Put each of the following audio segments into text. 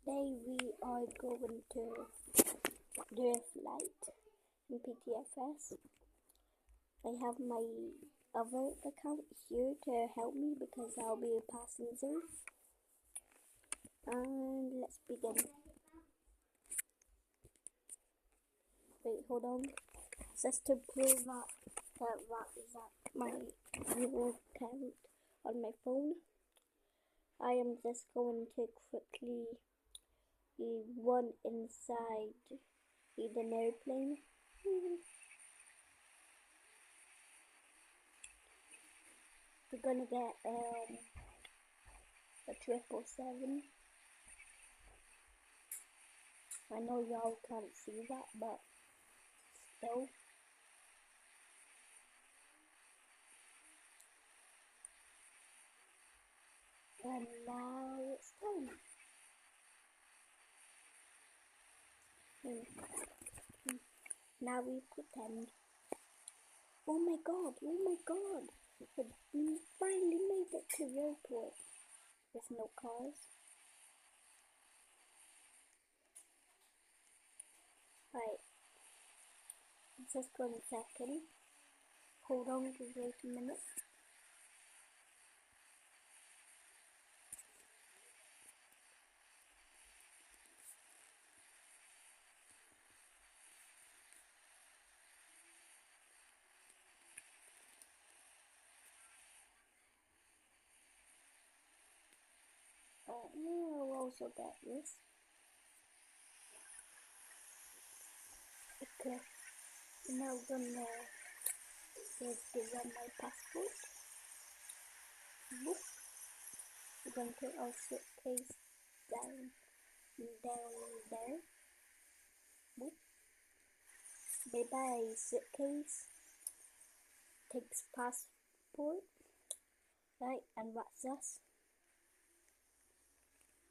Today we are going to do a flight in PTFS. I have my other account here to help me because I'll be a passenger. And let's begin. Wait, hold on. Just to prove that is my real account on my phone. I am just going to quickly run inside an airplane. We're gonna get a 777. I know y'all can't see that, but still. And now it's time. Now we pretend. Oh my god, we finally made it to the airport. There's no cars. Right. Just 1 second. Hold on, just wait a minute. I'll also get this. Okay. Now I'm gonna give them my passport. Boop. We're gonna put our suitcase down there. Boop. Bye bye suitcase. Takes passport. Right, and what's this?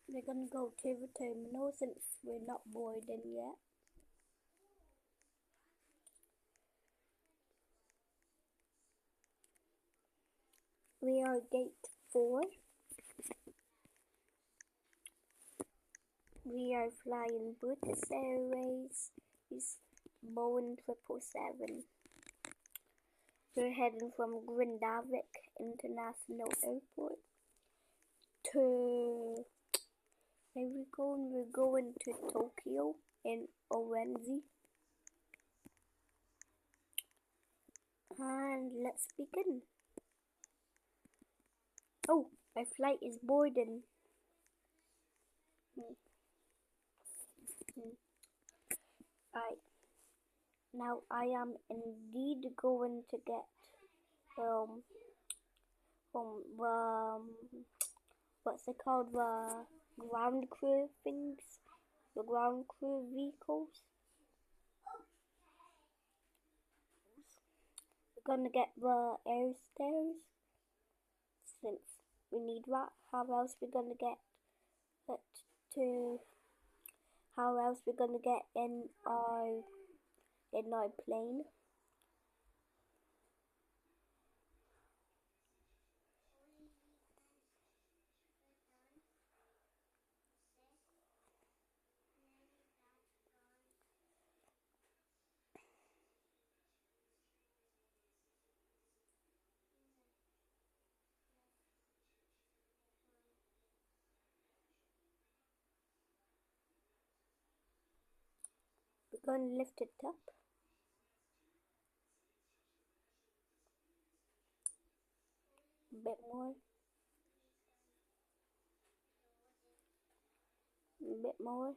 We're gonna go to the terminal since we're not boarding yet. We are gate 4. We are flying British Airways, Boeing 777. We're heading from Grindavik International Airport to, where we going? We're going to Tokyo in Orenzi. And let's begin. Oh, my flight is boarding. Right. Now I am indeed going to get what's it called, the ground crew things, the ground crew vehicles. We're gonna get the air stairs since we need that. How else we gonna get it to? How else we gonna get in our plane? We're gonna lift it up. A bit more. A bit more.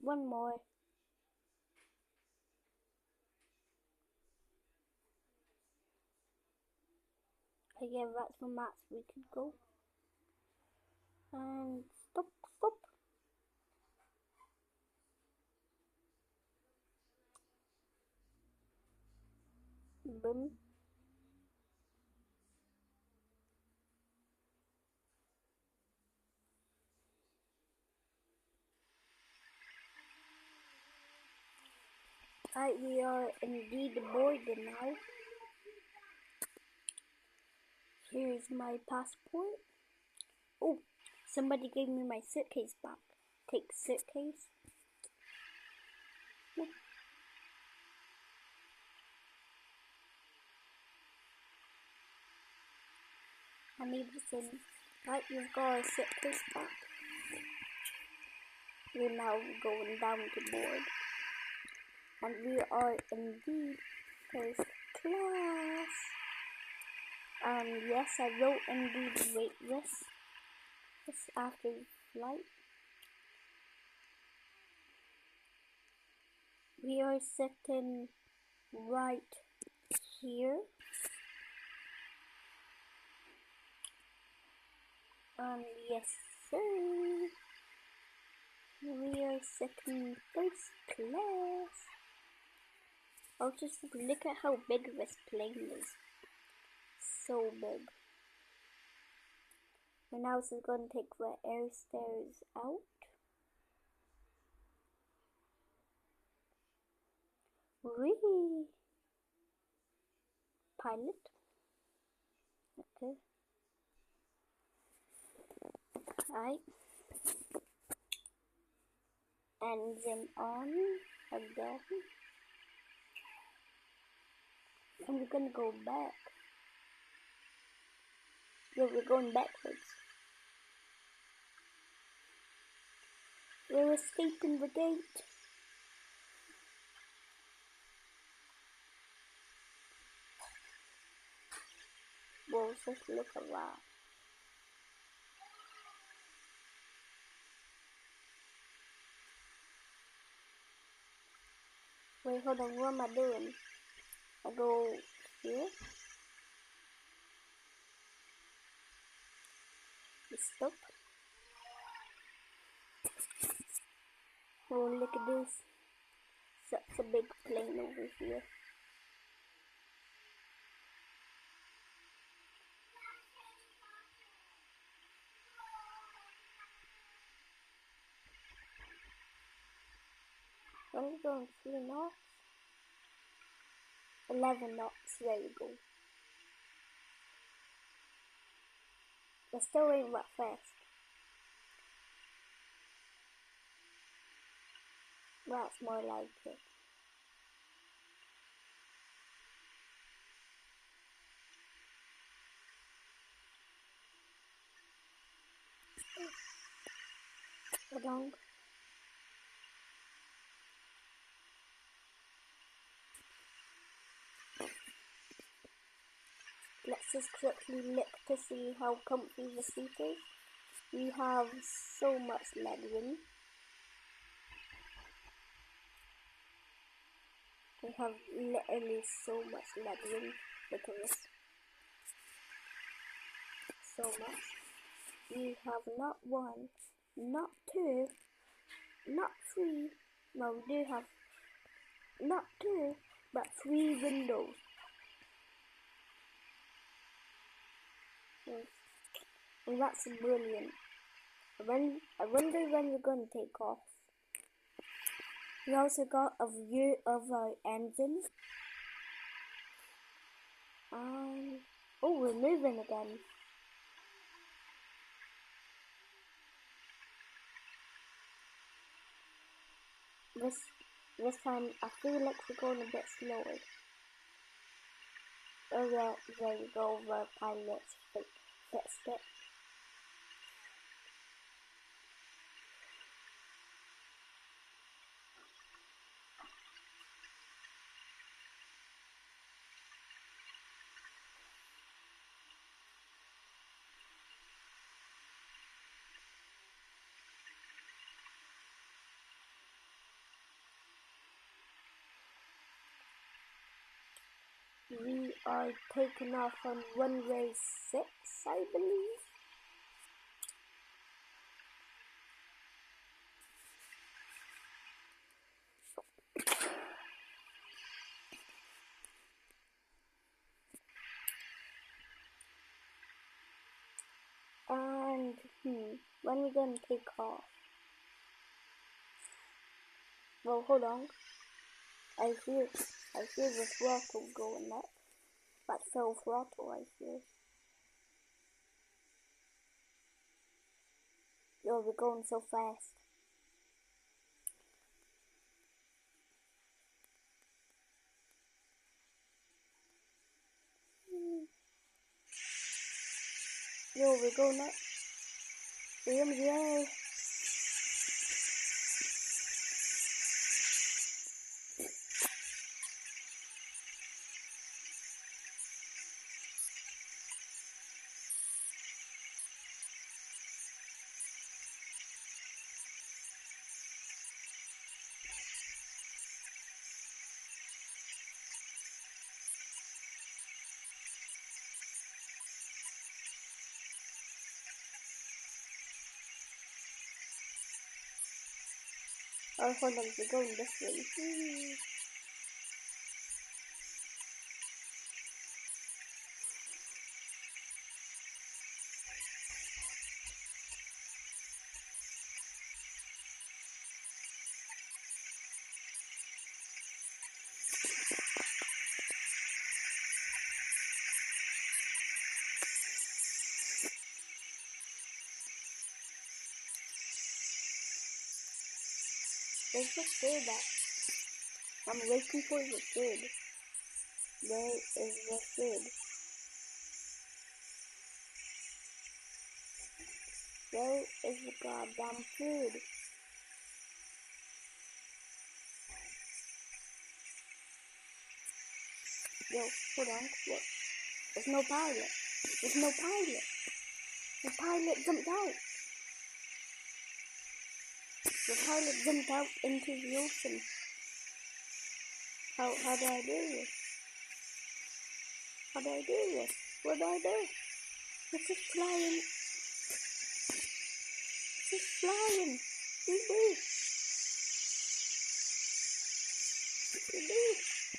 One more. Yeah, that's the max we could go. And stop. Boom. Right, we are indeed boarded now. Here's my passport. Oh, somebody gave me my suitcase back. Take suitcase. Yeah. I need this in. Right, we've got our suitcase back. We're now going down to board. And we are indeed first class. Yes, I will indeed rate this after flight. We are sitting right here. Yes, sir. We are sitting first class. Oh, just look at how big this plane is. So big. And now this is going to take the air stairs out. Whee! Pilot. Okay. Right. Engine on again. And we're gonna go back. Yeah, we're going backwards. We're escaping the gate. Whoa, just look at that. Wait, hold on, what am I doing? I go here. Stop. Oh, look at this. Such a big plane over here. Only going 3 knots. 11 knots, there you go. But still ain't that fast. That's more like it. Hold on. Let's just quickly look to see how comfy the seat is. We have so much legroom. We have literally so much legroom. Look at this. So much. We have not 1, not 2, not 3. No, we do have not 2, but 3 windows. And that's brilliant. I wonder when we're gonna take off. We also got a view of our engine. Oh, we're moving again. This time I feel like we're going a bit slower. Oh yeah, there we go, the pilot's footstep. We are taking off on runway 6, I believe. And when are we gonna take off? Well, hold on. I hear the throttle going up. That's full throttle, I feel. Yo, we're going so fast. Yo, we're going up. We're in the air. Oh, hold on, we're going this way. There's the third that I'm waiting for the third. There is the third. Where is the goddamn third? Yo, hold on. What? There's no pilot. There's no pilot. The pilot jumped out. The pilot jumped out into the ocean. How do I do this? How do I do this? What do I do? It's just flying. It's just flying.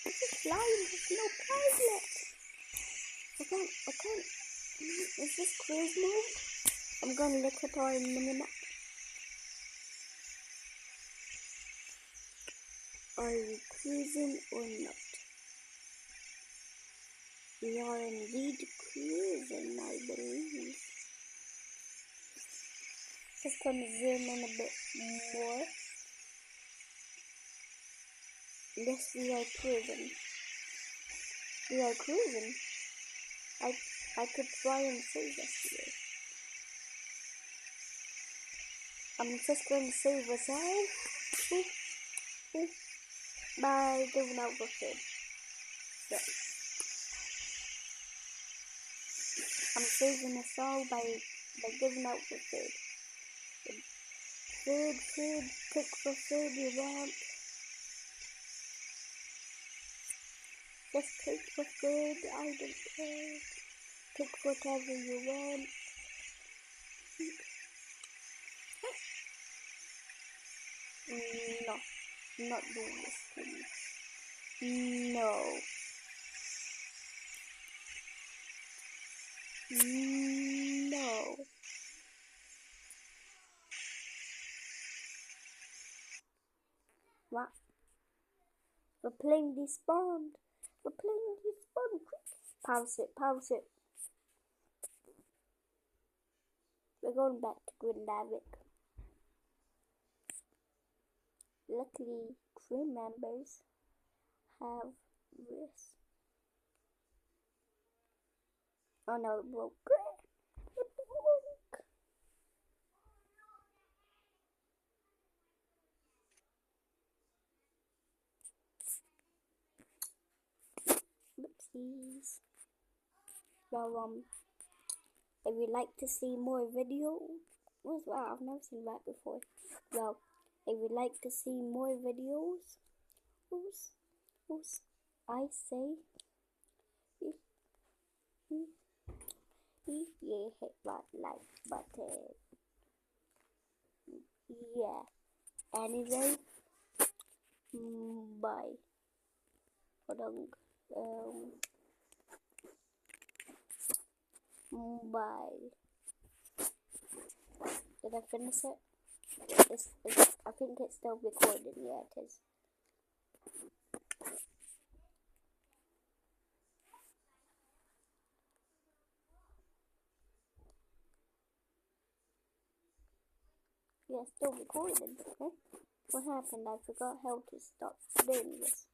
It's just flying. There's no pilot. I can't. Is this cruise mode? I'm gonna look at our minimap. Are we cruising or not? We are indeed cruising, I believe. Just gonna zoom in a bit more. Yes, we are cruising. We are cruising. I could try and save us here. I'm just going to save us all by giving out the food. Yeah. I'm saving us all by giving out the food. Food, pick the food you want. Just take the food, I don't care. Pick whatever you want. No, I'm not doing this, please. No. No. What? The plane despawned. The plane despawned. Quick. Pause it. We're going back to Grindavik. Luckily, crew members have this. Oh no, it broke. It broke. Oopsies. Well, if you'd like to see more videos, wow, I've never seen that before. Well, if you'd like to see more videos, I say, yeah, hit that like button. Yeah. Anyway, bye. Hold on. Bye. Did I finish it? I think it's still recording. Yeah, it is. Yeah, still recording. Okay. What happened? I forgot how to stop doing this.